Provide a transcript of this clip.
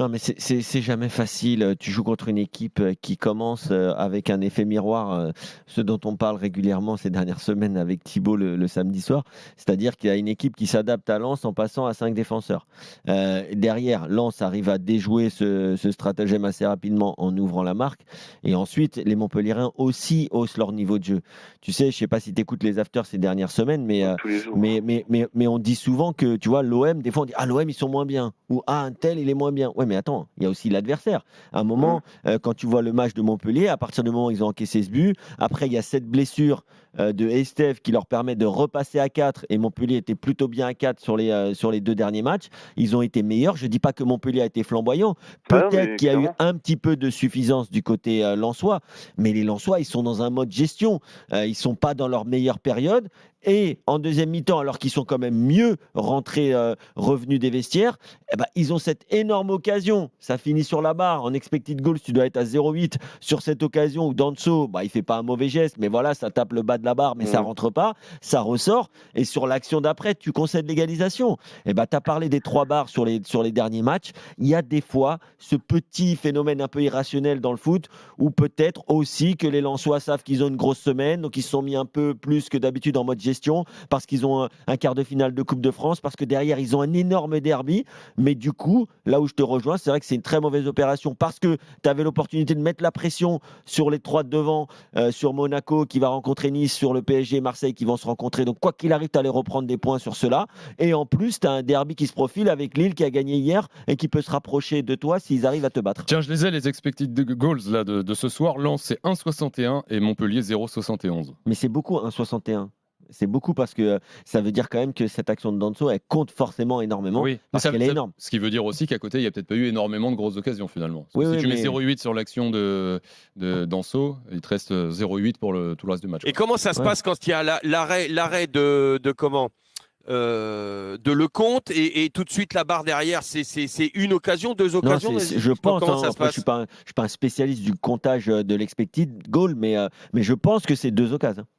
Non, mais c'est jamais facile. Tu joues contre une équipe qui commence avec un effet miroir, ce dont on parle régulièrement ces dernières semaines avec Thibaut le samedi soir. C'est-à-dire qu'il y a une équipe qui s'adapte à Lens en passant à 5 défenseurs. Derrière, Lens arrive à déjouer ce stratagème assez rapidement en ouvrant la marque. Et ensuite, les Montpelliérains aussi haussent leur niveau de jeu. Tu sais, je ne sais pas si tu écoutes les afters ces dernières semaines, Tous les jours. mais on dit souvent que, tu vois, l'OM, des fois, on dit ah, l'OM, ils sont moins bien. Ou ah, un tel, il est moins bien. Ouais, mais attends, il y a aussi l'adversaire. À un Mmh. moment, quand tu vois le match de Montpellier, à partir du moment où ils ont encaissé ce but, après, il y a cette blessure de Estève qui leur permet de repasser à 4. Et Montpellier était plutôt bien à 4 sur les deux derniers matchs. Ils ont été meilleurs. Je ne dis pas que Montpellier a été flamboyant. Ah non, Peut-être mais qu'il y a eu clairement. un petit peu de suffisance du côté lensois, mais les Lensois, ils sont dans un mode gestion. Ils ne sont pas dans leur meilleure période. Et en deuxième mi-temps, alors qu'ils sont quand même mieux rentrés, revenus des vestiaires, eh ben, ils ont cette énorme occasion. Ça finit sur la barre. En expected goals, tu dois être à 0,8 sur cette occasion où Danso, bah, il fait pas un mauvais geste, mais voilà, ça tape le bas de la barre, mais ça Mmh. rentre pas. Ça ressort. Et sur l'action d'après, tu concèdes l'égalisation. Eh ben, tu as parlé des 3 barres sur les derniers matchs. Il y a des fois ce petit phénomène un peu irrationnel dans le foot où peut-être aussi que les Lensois savent qu'ils ont une grosse semaine, donc ils se sont mis un peu plus que d'habitude en mode gestion parce qu'ils ont un quart de finale de Coupe de France, parce que derrière, ils ont un énorme derby. Mais du coup, là où je te rejoins, c'est vrai que c'est une très mauvaise opération parce que tu avais l'opportunité de mettre la pression sur les 3 de devant, sur Monaco qui va rencontrer Nice, sur le PSG et Marseille qui vont se rencontrer. Donc, quoi qu'il arrive, tu allais reprendre des points sur cela. Et en plus, tu as un derby qui se profile avec Lille qui a gagné hier et qui peut se rapprocher de toi s'ils arrivent à te battre. Tiens, je les ai, les expected goals là, de ce soir. Lens, c'est 1,61 et Montpellier 0,71. Mais c'est beaucoup, 1,61. C'est beaucoup parce que ça veut dire quand même que cette action de Danso, elle compte forcément énormément Oui, mais parce qu'elle est énorme. ce qui veut dire aussi qu'à côté, il n'y a peut-être pas eu énormément de grosses occasions finalement. Parce que Oui, si oui, tu mets mais 0,8 sur l'action de Danso, il te reste 0,8 pour tout le reste du match. Et Quoi. comment ça se ouais. passe quand il y a l'arrêt de comment de Lecomte et tout de suite la barre derrière, c'est une occasion, deux Non, occasions, vas-y, je dis-moi pense. comment Hein, ça se après, je passe. suis pas un spécialiste du comptage de l'expected goal, mais je pense que c'est 2 occasions.